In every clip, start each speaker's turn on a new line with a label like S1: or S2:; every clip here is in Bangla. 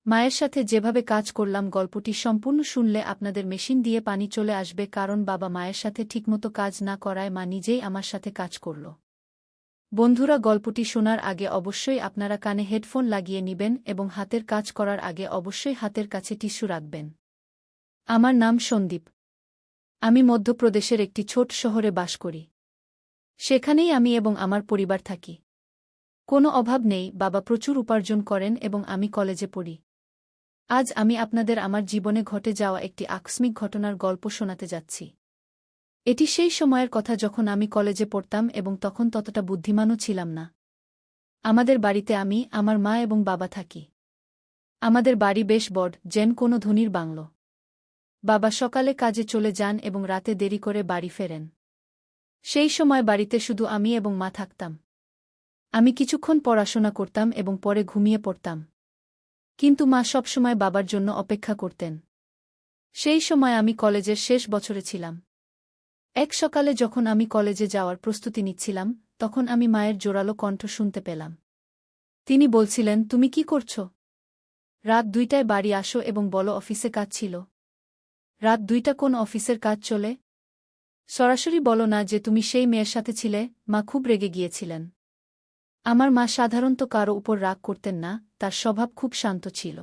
S1: মায়ের সাথে যেভাবে কাজ করলাম গল্পটি সম্পূর্ণ শুনলে আপনাদের মেশিন দিয়ে পানি চলে আসবে, কারণ বাবা মায়ের সাথে ঠিকমতো কাজ না করায় মা নিজেই আমার সাথে কাজ করল। বন্ধুরা, গল্পটি শোনার আগে অবশ্যই আপনারা কানে হেডফোন লাগিয়ে নিবেন এবং হাতের কাজ করার আগে অবশ্যই হাতের কাছে টিস্যু রাখবেন। আমার নাম সন্দীপ। আমি মধ্যপ্রদেশের একটি ছোট শহরে বাস করি। সেখানেই আমি এবং আমার পরিবার থাকি। কোনো অভাব নেই, বাবা প্রচুর উপার্জন করেন এবং আমি কলেজে পড়ি। আজ আমি আপনাদের আমার জীবনে ঘটে যাওয়া একটি আকস্মিক ঘটনার গল্প শোনাতে যাচ্ছি। এটি সেই সময়ের কথা যখন আমি কলেজে পড়তাম এবং তখন ততটা বুদ্ধিমানও ছিলাম না। আমাদের বাড়িতে আমি, আমার মা এবং বাবা থাকি। আমাদের বাড়ি বেশ বড়, যেন কোনো ধনীর বাংলো। বাবা সকালে কাজে চলে যান এবং রাতে দেরি করে বাড়ি ফেরেন। সেই সময় বাড়িতে শুধু আমি এবং মা থাকতাম। আমি কিছুক্ষণ পড়াশোনা করতাম এবং পরে ঘুমিয়ে পড়তাম। কিন্তু মা সবসময় বাবার জন্য অপেক্ষা করতেন। সেই সময় আমি কলেজের শেষ বছরে ছিলাম। এক সকালে যখন আমি কলেজে যাওয়ার প্রস্তুতি নিচ্ছিলাম, তখন আমি মায়ের জোরালো কণ্ঠ শুনতে পেলাম। তিনি বলছিলেন, তুমি কি করছ? রাত 2টায় বাড়ি আসো এবং বলো অফিসে কাজ ছিল। রাত 2টা কোন অফিসের কাজ চলে? সরাসরি বলো না যে তুমি সেই মেয়ের সাথে ছিলে। মা খুব রেগে গিয়েছিলেন। আমার মা সাধারণত কারো উপর রাগ করতেন না, তার স্বভাব খুব শান্ত ছিল।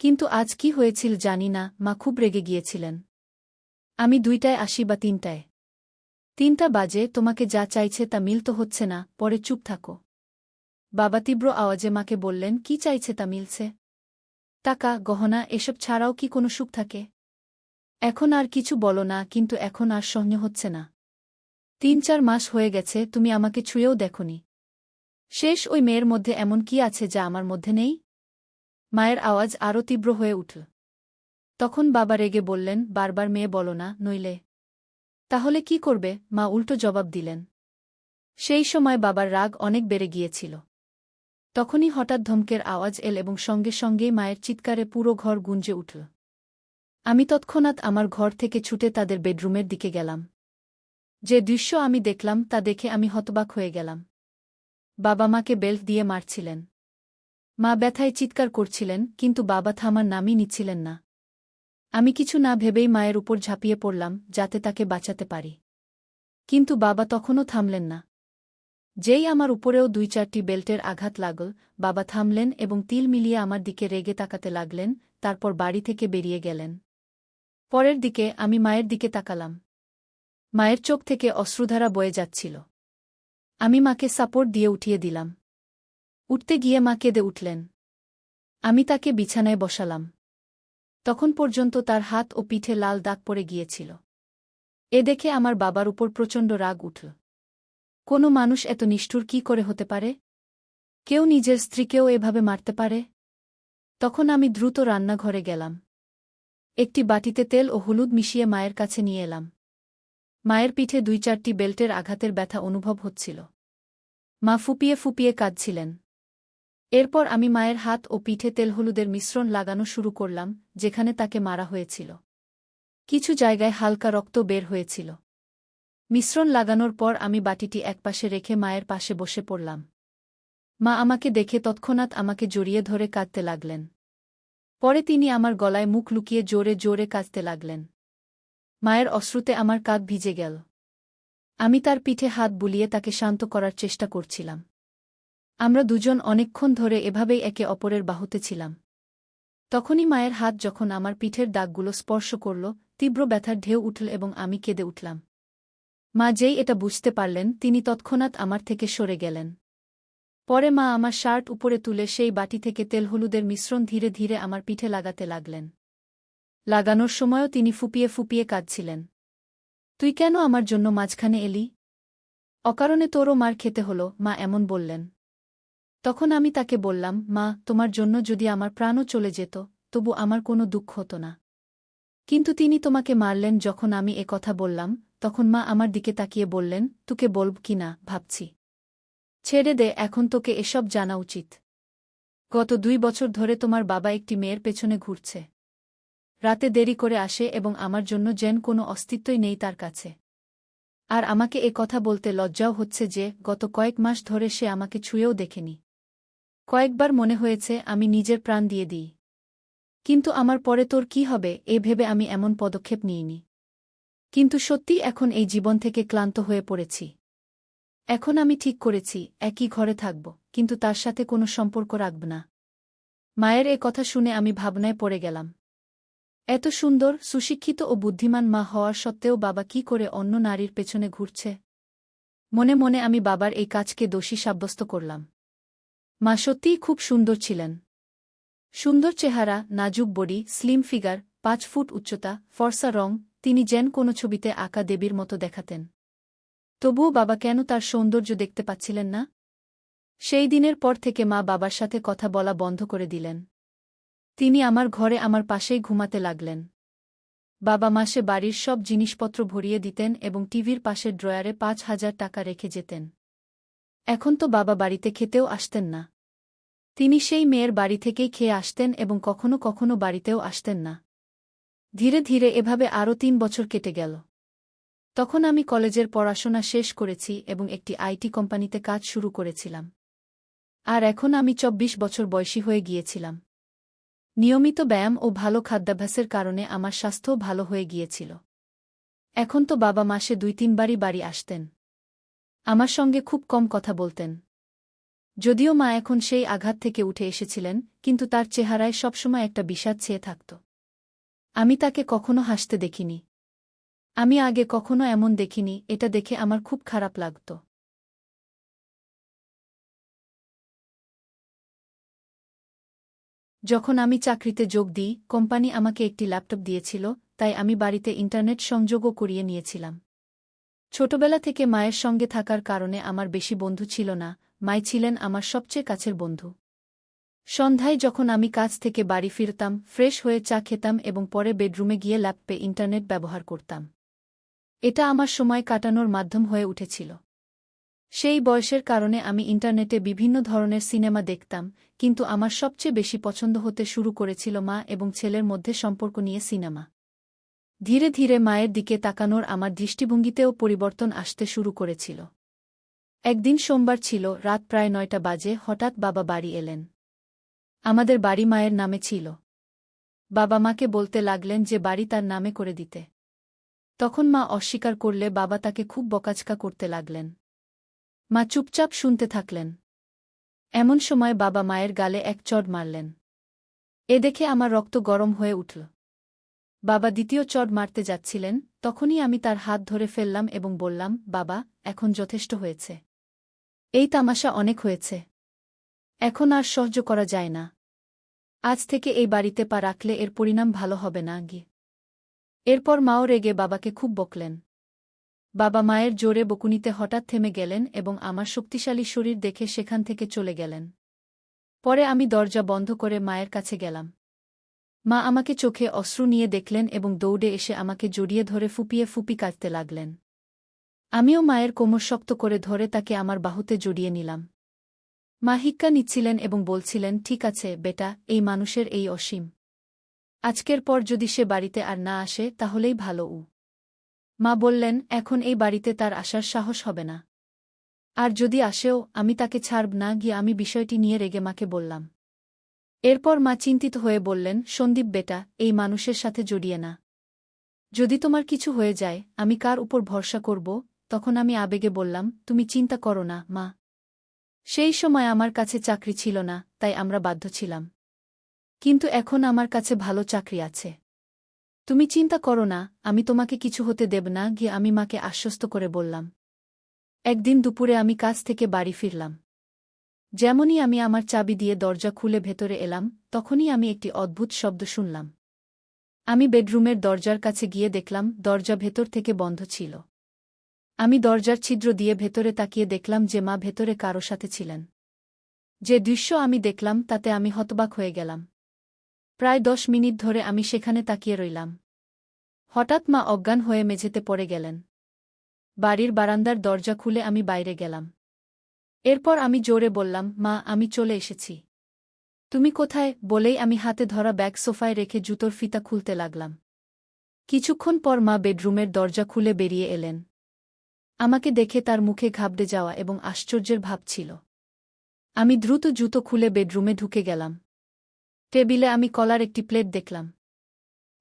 S1: কিন্তু আজ কি হয়েছিল জানি না, মা খুব রেগে গিয়েছিলেন। আমি 2টায় আসি বা 3টায়? 3টা বাজে, তোমাকে যা চাইছে তা মিলতে হচ্ছে না, পরে চুপ থাকো। বাবা তীব্র আওয়াজে মাকে বললেন, কি চাইছে তা মিলছে? টাকা, গহনা, এসব ছাড়াও কি কোনো সুখ থাকে? এখন আর কিছু বলো না, কিন্তু এখন আর সহ্য হচ্ছে না। 3-4 মাস হয়ে গেছে, তুমি আমাকে ছুঁয়েও দেখোনি। শেষ ওই মেয়ের মধ্যে এমন কি আছে যা আমার মধ্যে নেই? মায়ের আওয়াজ আরও তীব্র হয়ে উঠল। তখন বাবা রেগে বললেন, বারবার মেয়ে বলো না, নইলে। তাহলে কি করবে? মা উল্টো জবাব দিলেন। সেই সময় বাবার রাগ অনেক বেড়ে গিয়েছিল। তখনই হঠাৎ ধমকের আওয়াজ এল এবং সঙ্গে সঙ্গেই মায়ের চিৎকারে পুরো ঘর গুঞ্জে উঠল। আমি তৎক্ষণাৎ আমার ঘর থেকে ছুটে তাদের বেডরুমের দিকে গেলাম। যে দৃশ্য আমি দেখলাম তা দেখে আমি হতবাক হয়ে গেলাম। বাবা মাকে বেল্ট দিয়ে মারছিলেন। মা ব্যথায় চিৎকার করছিলেন, কিন্তু বাবা থামার নামই নিচ্ছিলেন না। আমি কিছু না ভেবেই মায়ের উপর ঝাঁপিয়ে পড়লাম, যাতে তাকে বাঁচাতে পারি। কিন্তু বাবা তখনও থামলেন না। যেই আমার উপরেও 2-4টি বেল্টের আঘাত লাগল, বাবা থামলেন এবং তিল মিলিয়ে আমার দিকে রেগে তাকাতে লাগলেন, তারপর বাড়ি থেকে বেরিয়ে গেলেন। পরের দিকে আমি মায়ের দিকে তাকালাম। মায়ের চোখ থেকে অশ্রুধারা বয়ে যাচ্ছিল। আমি মাকে সাপোর্ট দিয়ে উঠিয়ে দিলাম। উঠতে গিয়ে মা কেঁদে উঠলেন। আমি তাকে বিছানায় বসালাম। তখন পর্যন্ত তার হাত ও পিঠে লাল দাগ পড়ে গিয়েছিল। এ দেখে আমার বাবার উপর প্রচণ্ড রাগ উঠল। কোনো মানুষ এত নিষ্ঠুর কি করে হতে পারে? কেউ নিজের স্ত্রীকেও এভাবে মারতে পারে? তখন আমি দ্রুত রান্নাঘরে গেলাম। একটি বাটিতে তেল ও হলুদ মিশিয়ে মায়ের কাছে নিয়ে এলাম। মায়ের পিঠে 2-4টি বেল্টের আঘাতের ব্যথা অনুভব হচ্ছিল। মা ফুপিয়ে ফুপিয়ে কাঁদছিলেন। এরপর আমি মায়ের হাত ও পিঠে তেল হলুদের মিশ্রণ লাগানো শুরু করলাম, যেখানে তাকে মারা হয়েছিল। কিছু জায়গায় হালকা রক্ত বের হয়েছিল। মিশ্রণ লাগানোর পর আমি বাটিটি একপাশে রেখে মায়ের পাশে বসে পড়লাম। মা আমাকে দেখে তৎক্ষণাৎ আমাকে জড়িয়ে ধরে কাঁদতে লাগলেন। পরে তিনি আমার গলায় মুখ লুকিয়ে জোরে জোরে কাঁদতে লাগলেন। মায়ের অশ্রুতে আমার কাঁধ ভিজে গেল। আমি তার পিঠে হাত বুলিয়ে তাকে শান্ত করার চেষ্টা করছিলাম। আমরা দুজন অনেকক্ষণ ধরে এভাবেই একে অপরের বাহুতে ছিলাম। তখনই মায়ের হাত যখন আমার পিঠের দাগগুলো স্পর্শ করল, তীব্র ব্যথার ঢেউ উঠল এবং আমি কেঁদে উঠলাম। মা যেই এটা বুঝতে পারলেন, তিনি তৎক্ষণাৎ আমার থেকে সরে গেলেন। পরে মা আমার শার্ট উপরে তুলে সেই বাটি থেকে তেল হলুদের মিশ্রণ ধীরে ধীরে আমার পিঠে লাগাতে লাগলেন। লাগানোর সময়ও তিনি ফুপিয়ে ফুপিয়ে কাঁদছিলেন। তুই কেন আমার জন্য মাঝখানে এলি? অকারণে তোরও মার খেতে হলো, মা এমন বললেন। তখন আমি তাকে বললাম, মা, তোমার জন্য যদি আমার প্রাণও চলে যেত, তবু আমার কোনো দুঃখ হতো না। কিন্তু তিনি তোমাকে মারলেন। যখন আমি এ কথা বললাম, তখন মা আমার দিকে তাকিয়ে বললেন, তোকে বলব কি না ভাবছি। ছেড়ে দে, এখন তোকে এসব জানা উচিত। গত 2 বছর ধরে তোমার বাবা একটি মেয়ের পেছনে ঘুরছে। রাতে দেরি করে আসে এবং আমার জন্য যেন কোনো অস্তিত্বই নেই তার কাছে। আর আমাকে এ কথা বলতে লজ্জাও হচ্ছে যে গত কয়েক মাস ধরে সে আমাকে ছুঁয়েও দেখেনি। কয়েকবার মনে হয়েছে আমি নিজের প্রাণ দিয়ে দিই। কিন্তু আমার পরে তোর কি হবে এ ভেবে আমি এমন পদক্ষেপ নিইনি। কিন্তু সত্যি এখন এই জীবন থেকে ক্লান্ত হয়ে পড়েছি। এখন আমি ঠিক করেছি একই ঘরে থাকব, কিন্তু তার সাথে কোনো সম্পর্ক রাখব না। মায়ের এ কথা শুনে আমি ভাবনায় পড়ে গেলাম। এত সুন্দর, সুশিক্ষিত ও বুদ্ধিমান মা হওয়ার সত্ত্বেও বাবা কি করে অন্য নারীর পেছনে ঘুরছে। মনে মনে আমি বাবার এই কাজকে দোষী সাব্যস্ত করলাম। মা সত্যিই খুব সুন্দর ছিলেন। সুন্দর চেহারা, নাজুক বডি, স্লিম ফিগার, ৫ ফুট উচ্চতা, ফর্সা রং, তিনি যেন কোনো ছবিতে আঁকা দেবীর মতো দেখাতেন। তবুও বাবা কেন তার সৌন্দর্য দেখতে পাচ্ছিলেন না? সেই দিনের পর থেকে মা বাবার সাথে কথা বলা বন্ধ করে দিলেন। তিনি আমার ঘরে আমার পাশেই ঘুমাতে লাগলেন। বাবা মাসে বাড়ির সব জিনিসপত্র ভরিয়ে দিতেন এবং টিভির পাশের ড্রয়ারে ৫,০০০ টাকা রেখে যেতেন। এখন তো বাবা বাড়িতে খেতেও আসতেন না। তিনি সেই মেয়ের বাড়ি থেকেই খেয়ে আসতেন এবং কখনো কখনো বাড়িতেও আসতেন না। ধীরে ধীরে এভাবে আরও ৩ বছর কেটে গেল। তখন আমি কলেজের পড়াশোনা শেষ করেছি এবং একটি আইটি কোম্পানিতে কাজ শুরু করেছিলাম। আর এখন আমি ২৪ বছর বয়সী হয়ে গিয়েছিলাম। নিয়মিত ব্যায়াম ও ভালো খাদ্যাভ্যাসের কারণে আমার স্বাস্থ্যও ভালো হয়ে গিয়েছিল। এখন তো বাবা মাসে ২-৩ বারই বাড়ি আসতেন। আমার সঙ্গে খুব কম কথা বলতেন। যদিও মা এখন সেই আঘাত থেকে উঠে এসেছিলেন, কিন্তু তার চেহারায় সবসময় একটা বিষাদ ছেয়ে থাকত। আমি তাকে কখনো হাসতে দেখিনি। আমি আগে কখনো এমন দেখিনি, এটা দেখে আমার খুব খারাপ লাগত। যখন আমি চাকরিতে যোগ দিই, কোম্পানি আমাকে একটি ল্যাপটপ দিয়েছিল, তাই আমি বাড়িতে ইন্টারনেট সংযোগও করিয়ে নিয়েছিলাম। ছোটবেলা থেকে মায়ের সঙ্গে থাকার কারণে আমার বেশি বন্ধু ছিল না, মাই ছিলেন আমার সবচেয়ে কাছের বন্ধু। সন্ধ্যায় যখন আমি কাজ থেকে বাড়ি ফিরতাম, ফ্রেশ হয়ে চা খেতাম এবং পরে বেডরুমে গিয়ে ল্যাপটপে ইন্টারনেট ব্যবহার করতাম। এটা আমার সময় কাটানোর মাধ্যম হয়ে উঠেছিল। সেই বয়সের কারণে আমি ইন্টারনেটে বিভিন্ন ধরনের সিনেমা দেখতাম, কিন্তু আমার সবচেয়ে বেশি পছন্দ হতে শুরু করেছিল মা এবং ছেলের মধ্যে সম্পর্ক নিয়ে সিনেমা। ধীরে ধীরে মায়ের দিকে তাকানোর আমার দৃষ্টিভঙ্গিতেও পরিবর্তন আসতে শুরু করেছিল। একদিন সোমবার ছিল, রাত প্রায় ৯টা বাজে, হঠাৎ বাবা বাড়ি এলেন। আমাদের বাড়ি মায়ের নামে ছিল। বাবা মাকে বলতে লাগলেন যে বাড়ি তার নামে করে দিতে। তখন মা অস্বীকার করলে বাবা তাকে খুব বকাঝকা করতে লাগলেন। মা চুপচাপ শুনতে থাকলেন। এমন সময় বাবা মায়ের গালে এক চড় মারলেন। এ দেখে আমার রক্ত গরম হয়ে উঠল। বাবা দ্বিতীয় চড় মারতে যাচ্ছিলেন, তখনই আমি তার হাত ধরে ফেললাম এবং বললাম, বাবা, এখন যথেষ্ট হয়েছে। এই তামাশা অনেক হয়েছে। এখন আর সহ্য করা যায় না। আজ থেকে এই বাড়িতে পা রাখলে এর পরিণাম ভালো হবে না গি। এরপর মাও রেগে বাবাকে খুব বকলেন। বাবা মায়ের জোরে বকুনিতে হঠাৎ থেমে গেলেন এবং আমার শক্তিশালী শরীর দেখে সেখান থেকে চলে গেলেন। পরে আমি দরজা বন্ধ করে মায়ের কাছে গেলাম। মা আমাকে চোখে অশ্রু নিয়ে দেখলেন এবং দৌড়ে এসে আমাকে জড়িয়ে ধরে ফুপিয়ে ফুপি কাঁদতে লাগলেন। আমিও মায়ের কোমর শক্ত করে ধরে তাকে আমার বাহুতে জড়িয়ে নিলাম। মা হিক্কা নিচ্ছিলেন এবং বলছিলেন, ঠিক আছে বেটা, এই মানুষের এই অসীম। আজকের পর যদি সে বাড়িতে আর না আসে তাহলেই ভালো। মা বললেন, এখন এই বাড়িতে তার আসার সাহস হবে না। আর যদি আসেও, আমি তাকে ছাড়ব না গিয়ে আমি বিষয়টি নিয়ে রেগে মাকে বললাম। এরপর মা চিন্তিত হয়ে বললেন, সন্দীপ বেটা, এই মানুষের সাথে জড়িয়ে না। যদি তোমার কিছু হয়ে যায়, আমি কার উপর ভরসা করব? তখন আমি আবেগে বললাম, তুমি চিন্তা করো না মা। সেই সময় আমার কাছে চাকরি ছিল না, তাই আমরা বাধ্য ছিলাম। কিন্তু এখন আমার কাছে ভালো চাকরি আছে। তুমি চিন্তা করো না, আমি তোমাকে কিছু হতে দেব না গিয়ে আমি মাকে আশ্বস্ত করে বললাম। একদিন দুপুরে আমি কাজ থেকে বাড়ি ফিরলাম। যেমনই আমি আমার চাবি দিয়ে দরজা খুলে ভেতরে এলাম, তখনই আমি একটি অদ্ভুত শব্দ শুনলাম। আমি বেডরুমের দরজার কাছে গিয়ে দেখলাম দরজা ভেতর থেকে বন্ধ ছিল। আমি দরজার ছিদ্র দিয়ে ভেতরে তাকিয়ে দেখলাম যে মা ভেতরে কারো সাথে ছিলেন। যে দৃশ্য আমি দেখলাম তাতে আমি হতবাক হয়ে গেলাম। প্রায় ১০ মিনিট ধরে আমি সেখানে তাকিয়ে রইলাম। হঠাৎ মা অজ্ঞান হয়ে মেঝেতে পড়ে গেলেন। বাড়ির বারান্দার দরজা খুলে আমি বাইরে গেলাম। এরপর আমি জোরে বললাম, মা, আমি চলে এসেছি। তুমি কোথায়? বলেই আমি হাতে ধরা ব্যাগ সোফায় রেখে জুতোর ফিতা খুলতে লাগলাম। কিছুক্ষণ পর মা বেডরুমের দরজা খুলে বেরিয়ে এলেন। আমাকে দেখে তার মুখে ঘাবড়ে যাওয়া এবং আশ্চর্যের ভাব ছিল। আমি দ্রুত জুতো খুলে বেডরুমে ঢুকে গেলাম। টেবিলে আমি কলার একটি প্লেট দেখলাম।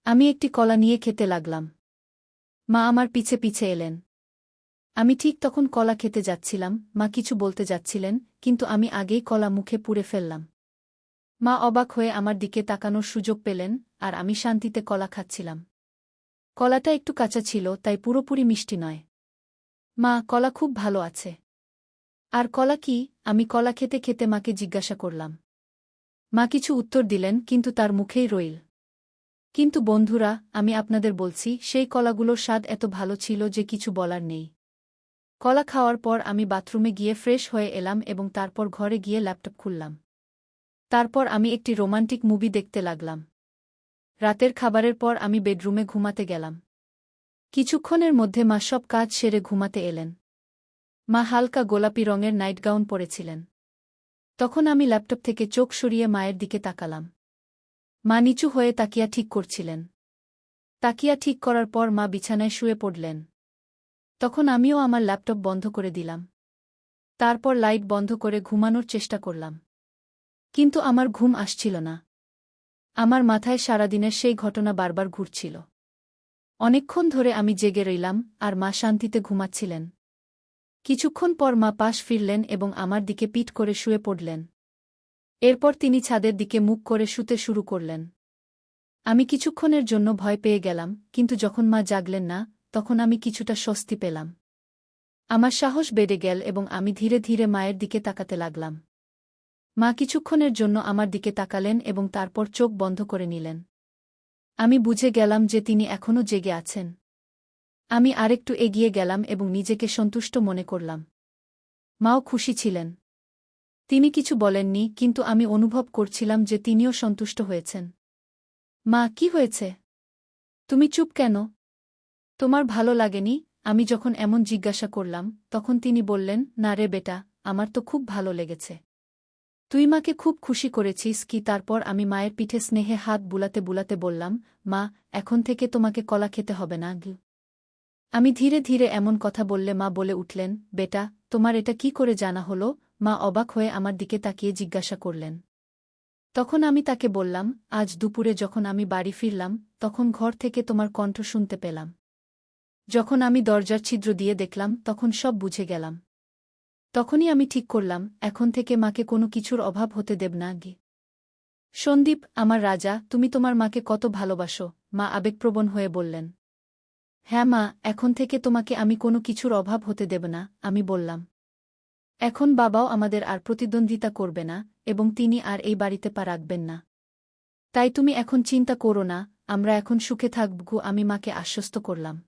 S1: আমি একটি কলা নিয়ে খেতে লাগলাম। মা আমার পিছে পিছে এলেন। আমি ঠিক তখন কলা খেতে যাচ্ছিলাম, মা কিছু বলতে যাচ্ছিলেন, কিন্তু আমি আগেই কলা মুখে পুরে ফেললাম। মা অবাক হয়ে আমার দিকে তাকানোর সুযোগ পেলেন, আর আমি শান্তিতে কলা খাচ্ছিলাম। কলাটা একটু কাঁচা ছিল, তাই পুরোপুরি মিষ্টি নয়। মা, কলা খুব ভালো আছে। আর কলা কি? আমি কলা খেতে খেতে মাকে জিজ্ঞাসা করলাম। মা কিছু উত্তর দিলেন, কিন্তু তার মুখেই রইল। কিন্তু বন্ধুরা, আমি আপনাদের বলছি, সেই কলাগুলোর স্বাদ এত ভালো ছিল যে কিছু বলার নেই। কলা খাওয়ার পর আমি বাথরুমে গিয়ে ফ্রেশ হয়ে এলাম এবং তারপর ঘরে গিয়ে ল্যাপটপ খুললাম। তারপর আমি একটি রোমান্টিক মুভি দেখতে লাগলাম। রাতের খাবারের পর আমি বেডরুমে ঘুমাতে গেলাম। কিছুক্ষণের মধ্যে মা সব কাজ সেরে ঘুমাতে এলেন। মা হালকা গোলাপি রঙের নাইটগাউন পরেছিলেন। তখন আমি ল্যাপটপ থেকে চোখ সরিয়ে মায়ের দিকে তাকালাম। মা নিচু হয়ে তাকিয়া ঠিক করছিলেন। তাকিয়া ঠিক করার পর মা বিছানায় শুয়ে পড়লেন। তখন আমিও আমার ল্যাপটপ বন্ধ করে দিলাম। তারপর লাইট বন্ধ করে ঘুমানোর চেষ্টা করলাম। কিন্তু আমার ঘুম আসছিল না। আমার মাথায় সারাদিনের সেই ঘটনা বারবার ঘুরছিল। অনেকক্ষণ ধরে আমি জেগে রইলাম, আর মা শান্তিতে ঘুমাচ্ছিলেন। কিছুক্ষণ পর মা পাশ ফিরলেন এবং আমার দিকে পিঠ করে শুয়ে পড়লেন। এরপর তিনি ছাদের দিকে মুখ করে শুতে শুরু করলেন। আমি কিছুক্ষণের জন্য ভয় পেয়ে গেলাম, কিন্তু যখন মা জাগলেন না, তখন আমি কিছুটা স্বস্তি পেলাম। আমার সাহস বেড়ে গেল এবং আমি ধীরে ধীরে মায়ের দিকে তাকাতে লাগলাম। মা কিছুক্ষণের জন্য আমার দিকে তাকালেন এবং তারপর চোখ বন্ধ করে নিলেন। আমি বুঝে গেলাম যে তিনি এখনও জেগে আছেন। আমি আরেকটু এগিয়ে গেলাম এবং নিজেকে সন্তুষ্ট মনে করলাম। মাও খুশি ছিলেন। তিনি কিছু বলেননি, কিন্তু আমি অনুভব করছিলাম যে তিনিও সন্তুষ্ট হয়েছেন। মা, কি হয়েছে? তুমি চুপ কেন? তোমার ভালো লাগেনি? আমি যখন এমন জিজ্ঞাসা করলাম, তখন তিনি বললেন, না রে বেটা, আমার তো খুব ভালো লেগেছে। তুই মাকে খুব খুশি করেছিস কি? তারপর আমি মায়ের পিঠে স্নেহে হাত বুলাতে বুলাতে বললাম, মা, এখন থেকে তোমাকে কলা খেতে হবে না। আমি ধীরে ধীরে এমন কথা বললে মা বলে উঠলেন, বেটা, তোমার এটা কি করে জানা হলো? মা অবাক হয়ে আমার দিকে তাকিয়ে জিজ্ঞাসা করলেন। তখন আমি তাকে বললাম, আজ দুপুরে যখন আমি বাড়ি ফিরলাম, তখন ঘর থেকে তোমার কণ্ঠ শুনতে পেলাম। যখন আমি দরজার ছিদ্র দিয়ে দেখলাম, তখন সব বুঝে গেলাম। তখনই আমি ঠিক করলাম, এখন থেকে মাকে কোনো কিছুর অভাব হতে দেব না। সন্দীপ, আমার রাজা, তুমি তোমার মাকে কত ভালোবাসো, মা আবেগপ্রবণ হয়ে বললেন। হ্যাঁ মা, এখন থেকে তোমাকে আমি কোনো কিছুর অভাব হতে দেব না, আমি বললাম। এখন বাবাও আমাদের আর প্রতিদ্বন্দ্বিতা করবে না, এবং তিনি আর এই বাড়িতে পা রাখবেন না। তাই তুমি এখন চিন্তা করো না, আমরা এখন সুখে থাকব, আমি মাকে আশ্বস্ত করলাম।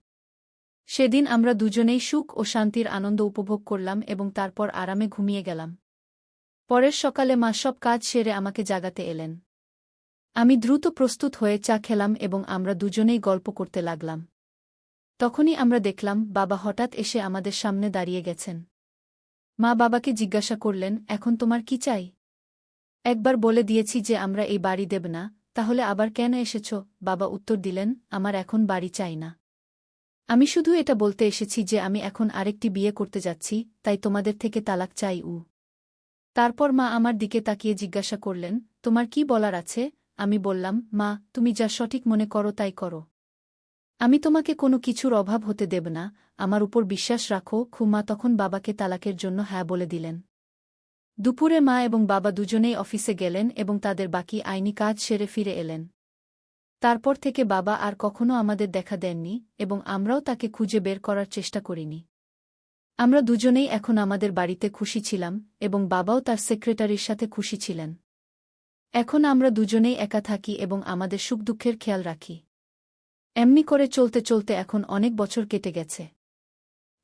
S1: সেদিন আমরা দুজনেই সুখ ও শান্তির আনন্দ উপভোগ করলাম এবং তারপর আরামে ঘুমিয়ে গেলাম। পরের সকালে মা সব কাজ সেরে আমাকে জাগাতে এলেন। আমি দ্রুত প্রস্তুত হয়ে চা খেলাম এবং আমরা দুজনেই গল্প করতে লাগলাম। তখনই আমরা দেখলাম, বাবা হঠাৎ এসে আমাদের সামনে দাঁড়িয়ে গেছেন। মা বাবাকে জিজ্ঞাসা করলেন, এখন তোমার কি চাই? একবার বলে দিয়েছি যে আমরা এই বাড়ি দেব না, তাহলে আবার কেন এসেছ? বাবা উত্তর দিলেন, আমার এখন বাড়ি চাই না। আমি শুধু এটা বলতে এসেছি যে আমি এখন আরেকটি বিয়ে করতে যাচ্ছি, তাই তোমাদের থেকে তালাক চাই। তারপর মা আমার দিকে তাকিয়ে জিজ্ঞাসা করলেন, তোমার কি বলার আছে? আমি বললাম, মা, তুমি যা সঠিক মনে করো তাই করো। আমি তোমাকে কোনো কিছুর অভাব হতে দেব না, আমার উপর বিশ্বাস রাখো। মা তখন বাবাকে তালাকের জন্য হ্যাঁ বলে দিলেন। দুপুরে মা এবং বাবা দুজনেই অফিসে গেলেন এবং তাদের বাকি আইনি কাজ সেরে ফিরে এলেন। তারপর থেকে বাবা আর কখনো আমাদের দেখা দেননি এবং আমরাও তাকে খুঁজে বের করার চেষ্টা করিনি। আমরা দুজনেই এখন আমাদের বাড়িতে খুশি ছিলাম এবং বাবাও তার সেক্রেটারির সাথে খুশি ছিলেন। এখন আমরা দুজনেই একা থাকি এবং আমাদের সুখ দুঃখের খেয়াল রাখি। এমনি করে চলতে চলতে এখন অনেক বছর কেটে গেছে।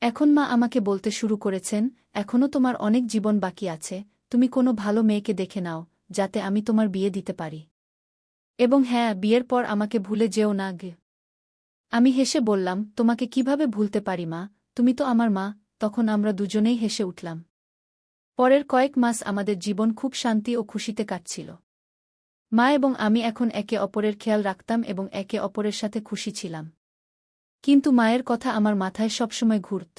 S1: এখন মা আমাকে বলতে শুরু করেছেন, এখনও তোমার অনেক জীবন বাকি আছে, তুমি কোনো ভালো মেয়েকে দেখে নাও, যাতে আমি তোমার বিয়ে দিতে পারি। এবং হ্যাঁ, বিয়ের পর আমাকে ভুলে যেও না। আমি হেসে বললাম, তোমাকে কিভাবে ভুলতে পারি মা, তুমি তো আমার মা। তখন আমরা দুজনেই হেসে উঠলাম। পরের কয়েক মাস আমাদের জীবন খুব শান্তি ও খুশিতে কাটছিল। মা এবং আমি এখন একে অপরের খেয়াল রাখতাম এবং একে অপরের সাথে খুশি ছিলাম। কিন্তু মায়ের কথা আমার মাথায় সবসময় ঘুরত।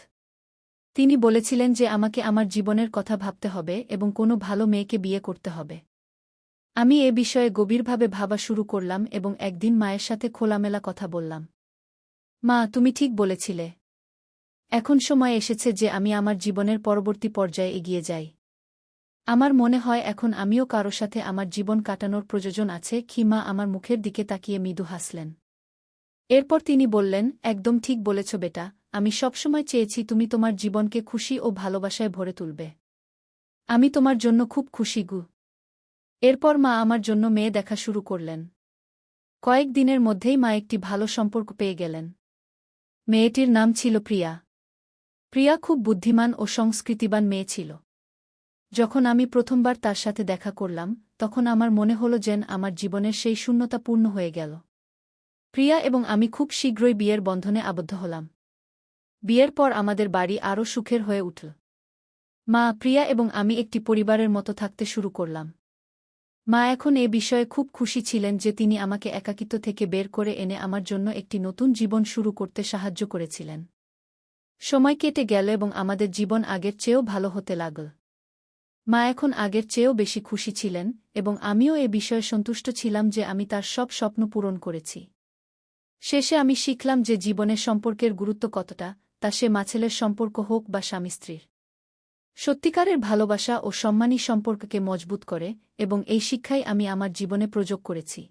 S1: তিনি বলেছিলেন যে আমাকে আমার জীবনের কথা ভাবতে হবে এবং কোনো ভালো মেয়েকে বিয়ে করতে হবে। আমি এ বিষয়ে গভীরভাবে ভাবা শুরু করলাম এবং একদিন মায়ের সাথে খোলামেলা কথা বললাম। মা, তুমি ঠিক বলেছিলে। এখন সময় এসেছে যে আমি আমার জীবনের পরবর্তী পর্যায়ে এগিয়ে যাই। আমার মনে হয় এখন আমিও কারো সাথে আমার জীবন কাটানোর প্রয়োজন আছে। কি মা আমার মুখের দিকে তাকিয়ে মৃদু হাসলেন। এরপর তিনি বললেন, একদম ঠিক বলেছ বেটা, আমি সবসময় চেয়েছি তুমি তোমার জীবনকে খুশি ও ভালোবাসায় ভরে তুলবে। আমি তোমার জন্য খুব খুশি গু। এরপর মা আমার জন্য মেয়ে দেখা শুরু করলেন। কয়েক দিনের মধ্যেই মা একটি ভালো সম্পর্ক পেয়ে গেলেন। মেয়েটির নাম ছিল প্রিয়া। প্রিয়া খুব বুদ্ধিমান ও সংস্কৃতিবান মেয়ে ছিল। যখন আমি প্রথমবার তার সাথে দেখা করলাম, তখন আমার মনে হল যেন আমার জীবনের সেই শূন্যতা পূর্ণ হয়ে গেল। প্রিয়া এবং আমি খুব শীঘ্রই বিয়ের বন্ধনে আবদ্ধ হলাম। বিয়ের পর আমাদের বাড়ি আরও সুখের হয়ে উঠল। মা, প্রিয়া এবং আমি একটি পরিবারের মতো থাকতে শুরু করলাম। মা এখন এ বিষয়ে খুব খুশি ছিলেন যে তিনি আমাকে একাকিত্ব থেকে বের করে এনে আমার জন্য একটি নতুন জীবন শুরু করতে সাহায্য করেছিলেন। সময় কেটে গেল এবং আমাদের জীবন আগের চেয়েও ভালো হতে লাগল। মা এখন আগের চেয়েও বেশি খুশি ছিলেন এবং আমিও এ বিষয়ে সন্তুষ্ট ছিলাম যে আমি তার সব স্বপ্ন পূরণ করেছি। শেষে আমি শিখলাম যে জীবনের সম্পর্কের গুরুত্ব কতটা, তা সে মা-ছেলের সম্পর্ক হোক বা স্বামী-স্ত্রীর। সত্যিকারের ভালোবাসা ও সম্মানী সম্পর্ককে মজবুত করে এবং এই শিক্ষাই আমি আমার জীবনে প্রয়োগ করেছি।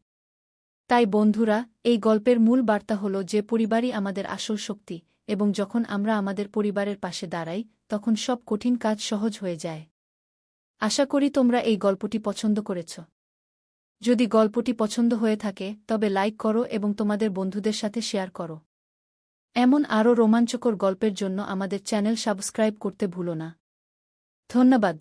S1: তাই বন্ধুরা, এই গল্পের মূল বার্তা হল যে পরিবারই আমাদের আসল শক্তি এবং যখন আমরা আমাদের পরিবারের পাশে দাঁড়াই, তখন সব কঠিন কাজ সহজ হয়ে যায়। আশা করি তোমরা এই গল্পটি পছন্দ করেছ। যদি গল্পটি পছন্দ হয়ে থাকে তবে লাইক করো এবং তোমাদের বন্ধুদের সাথে শেয়ার করো। এমন আরও রোমাঞ্চকর গল্পের জন্য আমাদের চ্যানেল সাবস্ক্রাইব করতে ভুলো না। ধন্যবাদ।